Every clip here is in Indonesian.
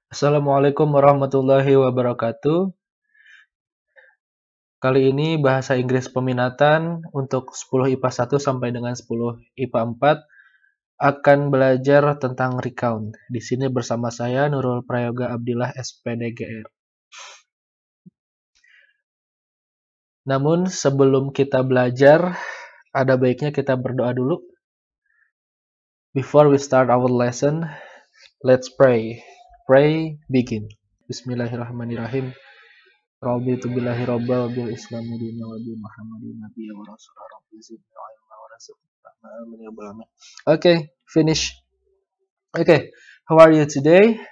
Assalamualaikum warahmatullahi wabarakatuh. Kali ini bahasa Inggris peminatan untuk 10 IPA 1 sampai dengan 10 IPA 4 akan belajar tentang recount. Di sini bersama saya Nurul Prayoga Abdillah SPDGR. Namun sebelum kita belajar, ada baiknya kita berdoa dulu. Before we start our lesson, let's pray. Pray, begin. Bismillahirrahmanirrahim. Raditu billahi rabbal bil islami dina wa bi Muhammadin nabiyya wa rasula rabbi zidni ilma wa rizqna amin ya rabbal alamin. Okay, finish. Okay, how are you today?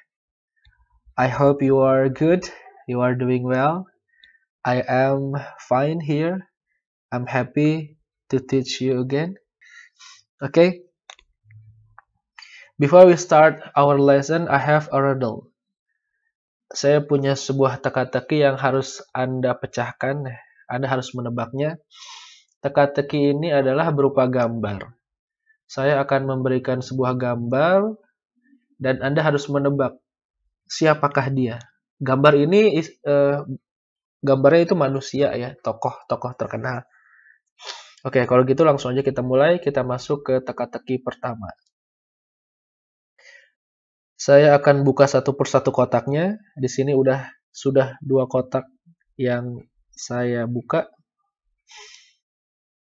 I hope you are good. You are doing well. I am fine here. I'm happy to teach you again. Okay. Before we start our lesson, I have a riddle. Saya punya sebuah teka-teki yang harus Anda pecahkan. Anda harus menebaknya. Teka-teki ini adalah berupa gambar. Saya akan memberikan sebuah gambar dan Anda harus menebak siapakah dia. Gambar ini gambarnya itu manusia ya, tokoh-tokoh terkenal. Oke, kalau gitu langsung aja kita mulai. Kita masuk ke teka-teki pertama. Saya akan buka satu persatu kotaknya. Di sini sudah 2 kotak yang saya buka.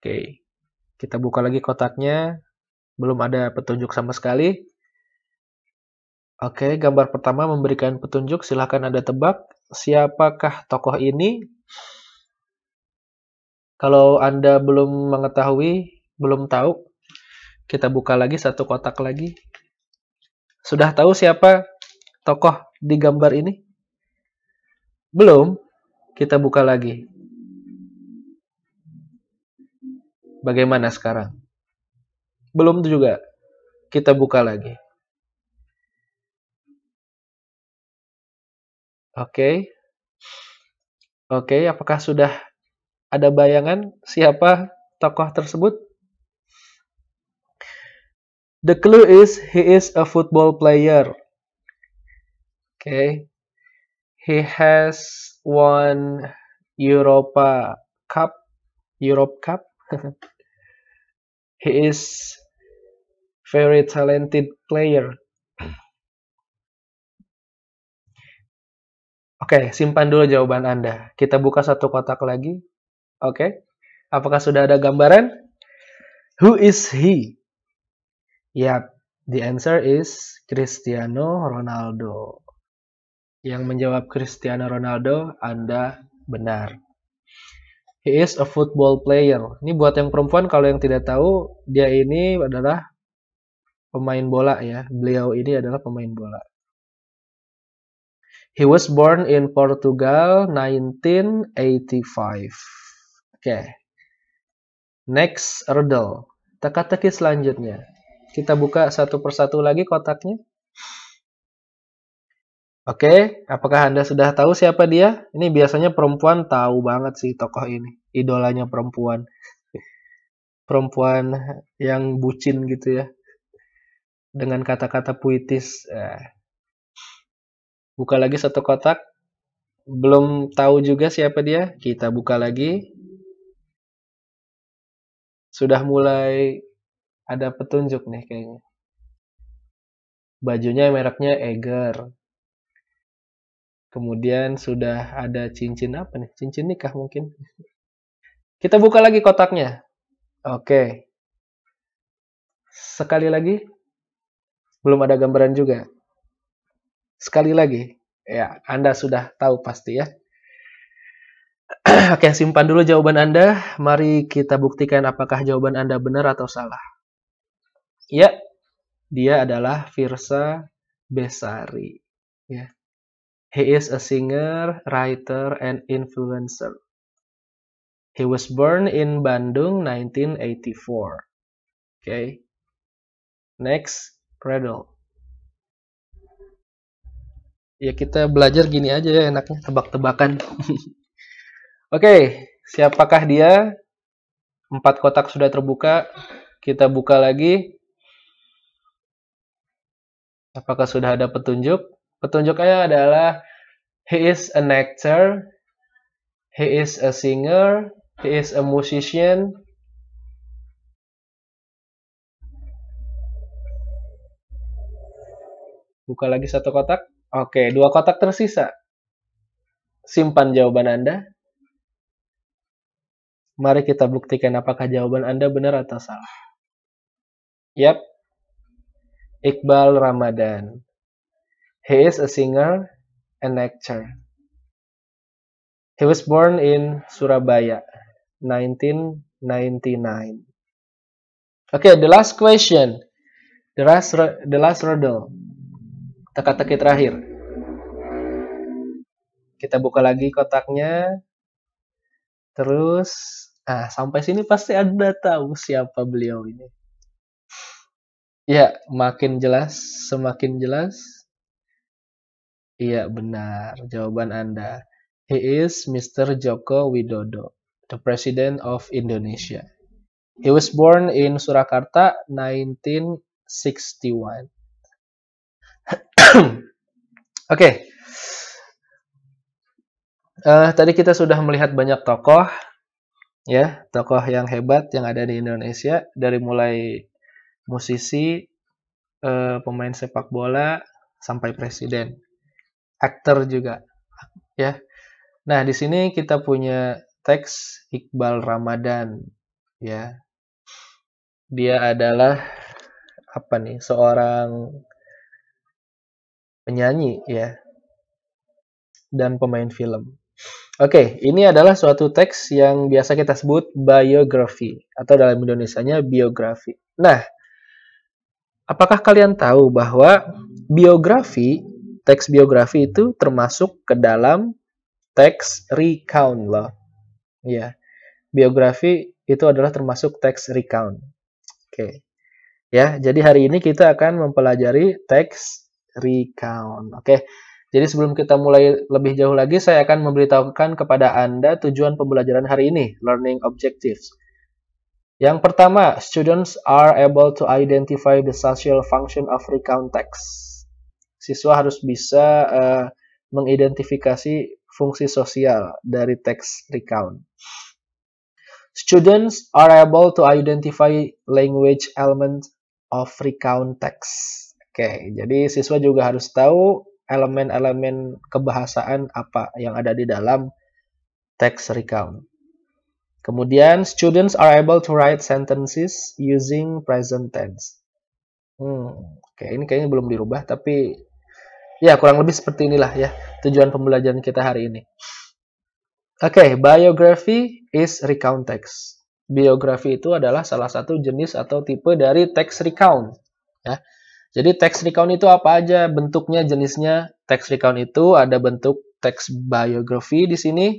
Oke, kita buka lagi kotaknya. Belum ada petunjuk sama sekali. Oke, gambar pertama memberikan petunjuk. Silahkan Anda tebak. Siapakah tokoh ini? Kalau Anda belum mengetahui, belum tahu, kita buka lagi satu kotak lagi. Sudah tahu siapa tokoh di gambar ini? Belum? Kita buka lagi. Bagaimana sekarang? Belum juga. Kita buka lagi. Oke. Oke, apakah sudah ada bayangan siapa tokoh tersebut? The clue is he is a football player. Okay. He has won Europe Cup. He is very talented player. Oke, simpan dulu jawaban Anda. Kita buka satu kotak lagi. Oke. Apakah sudah ada gambaran? Who is he? Yap, the answer is Cristiano Ronaldo. Yang menjawab Cristiano Ronaldo, Anda benar. He is a football player. Ini buat yang perempuan, kalau yang tidak tahu, dia ini adalah pemain bola ya. Beliau ini adalah pemain bola. He was born in Portugal 1985. Oke. Next riddle. Teka-teki selanjutnya. Kita buka satu persatu lagi kotaknya. Oke, apakah Anda sudah tahu siapa dia? Ini biasanya perempuan tahu banget sih tokoh ini. Idolanya perempuan. Perempuan yang bucin gitu ya. Dengan kata-kata puitis. Buka lagi satu kotak. Belum tahu juga siapa dia. Kita buka lagi. Sudah mulai ada petunjuk nih kayaknya. Bajunya mereknya Eger. Kemudian sudah ada cincin apa nih? Cincin nikah mungkin. Kita buka lagi kotaknya. Oke. Sekali lagi. Belum ada gambaran juga. Sekali lagi. Ya, Anda sudah tahu pasti ya. Oke, simpan dulu jawaban Anda. Mari kita buktikan apakah jawaban Anda benar atau salah. Ya, dia adalah Firsa Besari. Ya. He is a singer, writer, and influencer. He was born in Bandung 1984. Okay. Next, riddle. Ya kita belajar gini aja ya enaknya, tebak-tebakan. Oke, siapakah dia? 4 kotak sudah terbuka. Kita buka lagi. Apakah sudah ada petunjuk? Petunjuknya adalah he is an actor, he is a singer, he is a musician. Buka lagi satu kotak. Oke, 2 kotak tersisa. Simpan jawaban Anda. Mari kita buktikan apakah jawaban Anda benar atau salah. Yap, Iqbal Ramadan. He is a singer and actor. He was born in Surabaya, 1999. Okay, the last question. The last riddle. Teka-teki terakhir. Kita buka lagi kotaknya. Terus, sampai sini pasti Anda tahu siapa beliau ini. Ya, makin jelas, semakin jelas. Iya, benar. Jawaban Anda. He is Mr. Joko Widodo, the President of Indonesia. He was born in Surakarta, 1961. Oke. Tadi kita sudah melihat banyak tokoh, ya, tokoh yang hebat yang ada di Indonesia, dari mulai musisi, pemain sepak bola, sampai presiden, aktor juga, ya. Nah, di sini kita punya teks Iqbal Ramadan, ya. Dia adalah seorang penyanyi, ya, dan pemain film. Oke, ini adalah suatu teks yang biasa kita sebut biografi, atau dalam Indonesianya biografi. Nah, apakah kalian tahu bahwa teks biografi itu termasuk ke dalam teks recount loh? Ya, biografi itu adalah termasuk teks recount. Oke. Ya, jadi hari ini kita akan mempelajari teks recount. Oke. Jadi sebelum kita mulai lebih jauh lagi, saya akan memberitahukan kepada Anda tujuan pembelajaran hari ini, learning objectives. Yang pertama, students are able to identify the social function of recount text. Siswa harus bisa mengidentifikasi fungsi sosial dari teks recount. Students are able to identify language element of recount text. Oke, jadi siswa juga harus tahu elemen-elemen kebahasaan apa yang ada di dalam teks recount. Kemudian, students are able to write sentences using present tense. Oke, ini kayaknya belum dirubah, tapi ya kurang lebih seperti inilah ya tujuan pembelajaran kita hari ini. Oke, biography is recount text. Biografi itu adalah salah satu jenis atau tipe dari teks recount. Ya. Jadi teks recount itu apa aja bentuknya, jenisnya? Teks recount itu ada bentuk teks biografi di sini.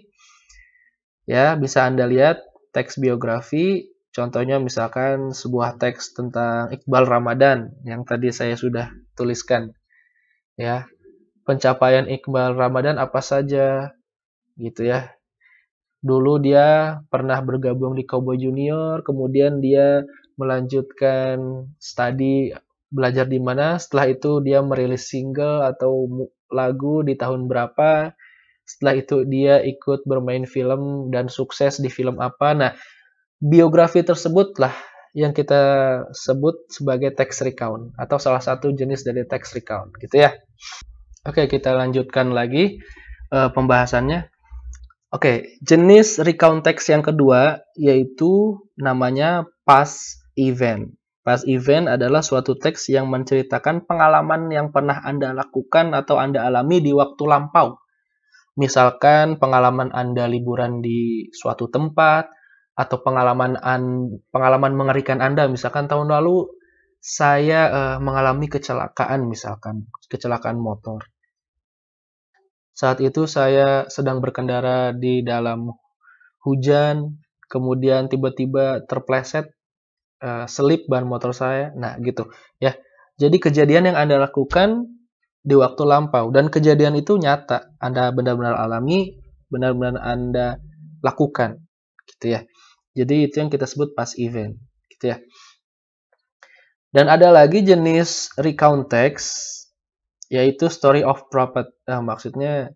Ya, bisa Anda lihat teks biografi. Contohnya misalkan sebuah teks tentang Iqbal Ramadan yang tadi saya sudah tuliskan. Ya. Pencapaian Iqbal Ramadan apa saja? Gitu ya. Dulu dia pernah bergabung di Cowboy Junior, kemudian dia melanjutkan studi belajar di mana, setelah itu dia merilis single atau lagu di tahun berapa, setelah itu dia ikut bermain film dan sukses di film apa. Nah, biografi tersebutlah yang kita sebut sebagai text recount atau salah satu jenis dari text recount, gitu ya. Oke, kita lanjutkan lagi pembahasannya. Oke, jenis recount text yang kedua yaitu namanya past event. Past event adalah suatu teks yang menceritakan pengalaman yang pernah Anda lakukan atau Anda alami di waktu lampau. Misalkan pengalaman Anda liburan di suatu tempat, atau pengalaman mengerikan Anda. Misalkan tahun lalu saya mengalami kecelakaan, misalkan kecelakaan motor. Saat itu saya sedang berkendara di dalam hujan, kemudian tiba-tiba terpleset, selip ban motor saya. Nah, gitu ya. Jadi kejadian yang Anda lakukan di waktu lampau dan kejadian itu nyata, Anda benar-benar alami, benar-benar Anda lakukan, gitu ya. Jadi itu yang kita sebut past event, gitu ya. Dan ada lagi jenis recount text yaitu story of prophet. Nah, maksudnya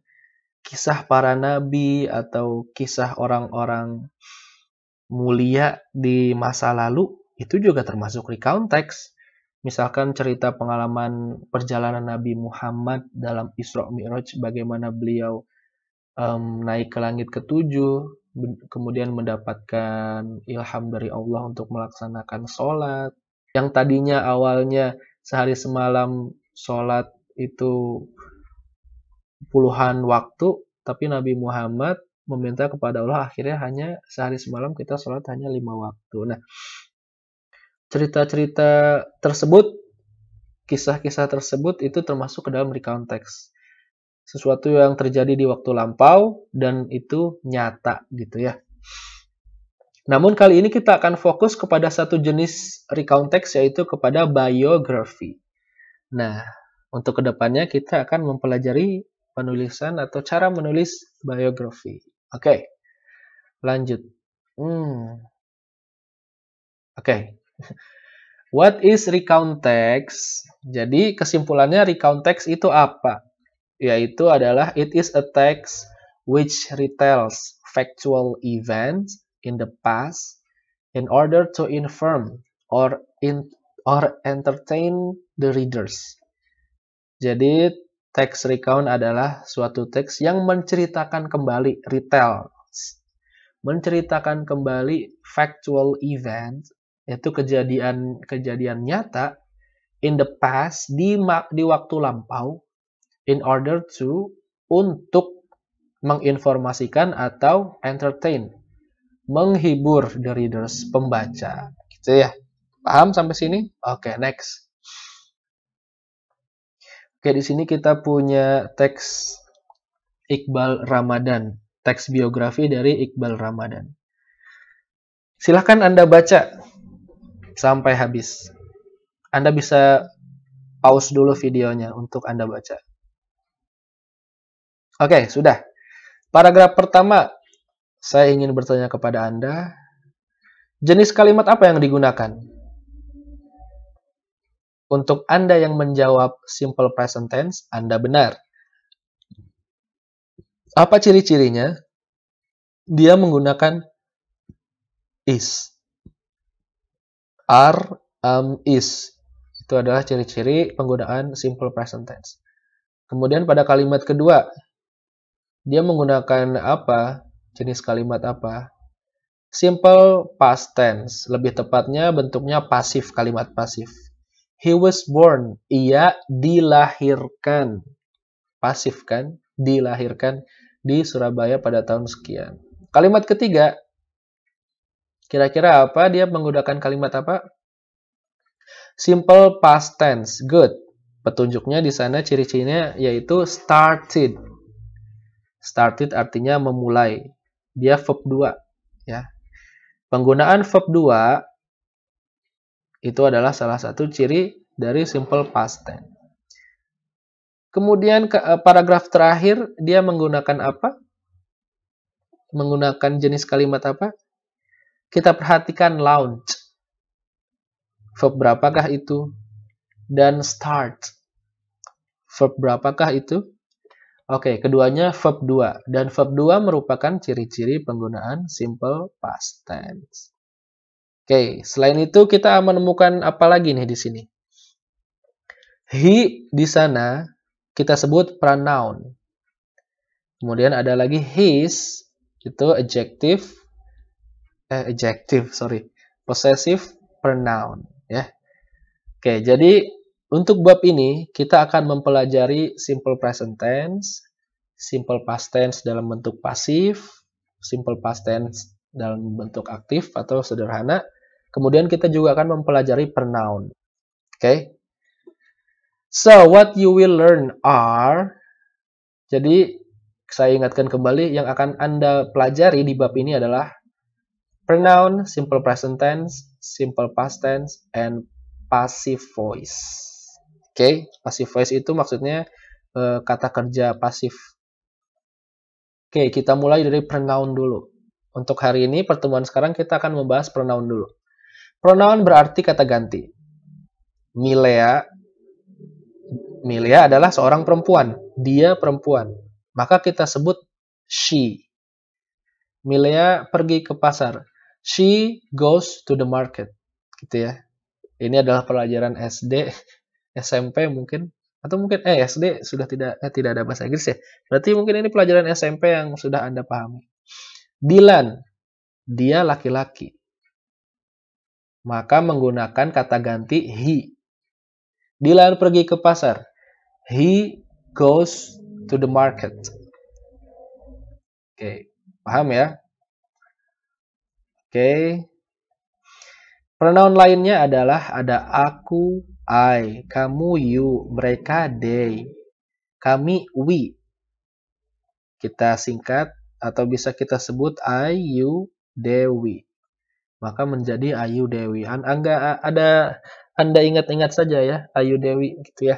kisah para nabi atau kisah orang-orang mulia di masa lalu itu juga termasuk recount text. Misalkan cerita pengalaman perjalanan Nabi Muhammad dalam Isra Mi'raj, bagaimana beliau naik ke langit ketujuh, kemudian mendapatkan ilham dari Allah untuk melaksanakan sholat. Yang tadinya awalnya sehari semalam sholat itu puluhan waktu, tapi Nabi Muhammad meminta kepada Allah akhirnya hanya sehari semalam kita sholat hanya 5 waktu. Nah, cerita-cerita tersebut, kisah-kisah tersebut itu termasuk ke dalam recount text. Sesuatu yang terjadi di waktu lampau dan itu nyata gitu ya. Namun kali ini kita akan fokus kepada satu jenis recount text, yaitu kepada biography. Nah, untuk kedepannya kita akan mempelajari penulisan atau cara menulis biography. Oke, lanjut. Oke. What is recount text? Jadi kesimpulannya recount text itu apa? Yaitu adalah it is a text which retells factual events in the past in order to inform or entertain the readers. Jadi teks recount adalah suatu teks yang menceritakan kembali, retells, menceritakan kembali factual event, yaitu kejadian nyata in the past, di waktu lampau, in order to, untuk menginformasikan atau entertain, menghibur the readers, pembaca. Gitu ya. Paham sampai sini? Oke, next. Oke, di sini kita punya teks Iqbal Ramadan, teks biografi dari Iqbal Ramadan. Silahkan Anda baca sampai habis. Anda bisa pause dulu videonya untuk Anda baca. Oke, sudah. Paragraf pertama, saya ingin bertanya kepada Anda, jenis kalimat apa yang digunakan? Untuk Anda yang menjawab simple present tense, Anda benar. Apa ciri-cirinya? Dia menggunakan is. Are, is. Itu adalah ciri-ciri penggunaan simple present tense. Kemudian pada kalimat kedua, dia menggunakan apa? Jenis kalimat apa? Simple past tense. Lebih tepatnya bentuknya pasif, kalimat pasif. He was born. Ia dilahirkan. Pasif kan? Dilahirkan di Surabaya pada tahun sekian. Kalimat ketiga, kira-kira apa? Dia menggunakan kalimat apa? Simple past tense. Good. Petunjuknya di sana ciri-cirinya yaitu started. Started artinya memulai. Dia verb 2, ya. Penggunaan verb 2 itu adalah salah satu ciri dari simple past tense. Kemudian paragraf terakhir dia menggunakan apa? Menggunakan jenis kalimat apa? Kita perhatikan launch. Verb berapakah itu? Dan start. Verb berapakah itu? Oke, keduanya verb 2. Dan verb 2 merupakan ciri-ciri penggunaan simple past tense. Oke, selain itu kita menemukan apa lagi nih di sini? He di sana kita sebut pronoun. Kemudian ada lagi his, itu possessive pronoun, ya. Oke, jadi untuk bab ini, kita akan mempelajari simple present tense, simple past tense dalam bentuk pasif, simple past tense dalam bentuk aktif atau sederhana. Kemudian kita juga akan mempelajari pronoun. Oke. So, what you will learn are, jadi saya ingatkan kembali, yang akan Anda pelajari di bab ini adalah pronoun, simple present tense, simple past tense, and passive voice. Oke, passive voice itu maksudnya kata kerja pasif. Oke, kita mulai dari pronoun dulu. Untuk hari ini, pertemuan sekarang kita akan membahas pronoun dulu. Pronoun berarti kata ganti. Milea, Milia adalah seorang perempuan. Dia perempuan. Maka kita sebut she. Milia pergi ke pasar. She goes to the market. Gitu ya. Ini adalah pelajaran SD, SMP mungkin. Atau mungkin SD sudah tidak ada bahasa Inggris ya. Berarti mungkin ini pelajaran SMP yang sudah Anda pahami. Dylan. Dia laki-laki. Maka menggunakan kata ganti he. Dylan pergi ke pasar. He goes to the market. Oke, paham ya? Oke. Pronoun lainnya adalah ada aku, I, kamu, you, mereka, they, kami, we. Kita singkat atau bisa kita sebut I, you, they, we. Maka menjadi Ayu Dewi. Anda ingat-ingat saja ya, Ayu Dewi gitu ya.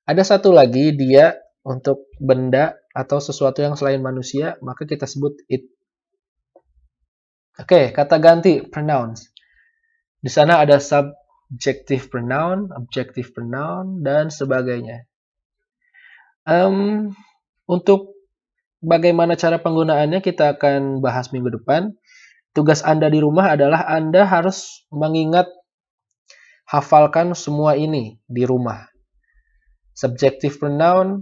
Ada satu lagi dia untuk benda atau sesuatu yang selain manusia, maka kita sebut it. Oke, kata ganti pronouns. Di sana ada subjective pronoun, objective pronoun, dan sebagainya. Untuk bagaimana cara penggunaannya kita akan bahas minggu depan. Tugas Anda di rumah adalah Anda harus mengingat, hafalkan semua ini di rumah. Subjective pronoun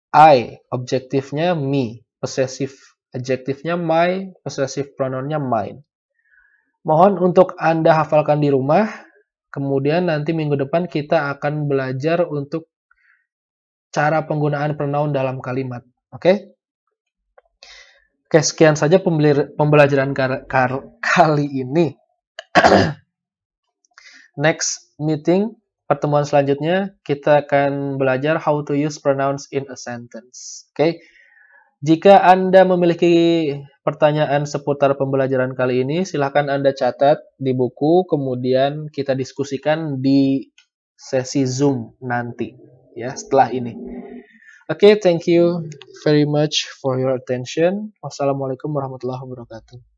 I, objektifnya me, possessive adjektifnya my, possessive pronounnya mine. Mohon untuk Anda hafalkan di rumah, kemudian nanti minggu depan kita akan belajar untuk cara penggunaan pronoun dalam kalimat. Oke? Oke, sekian saja pembelajaran kali ini. Next meeting, pertemuan selanjutnya, kita akan belajar how to use pronouns in a sentence. Oke? Jika Anda memiliki pertanyaan seputar pembelajaran kali ini, silakan Anda catat di buku, kemudian kita diskusikan di sesi Zoom nanti, ya, setelah ini. Oke, thank you very much for your attention. Wassalamualaikum warahmatullahi wabarakatuh.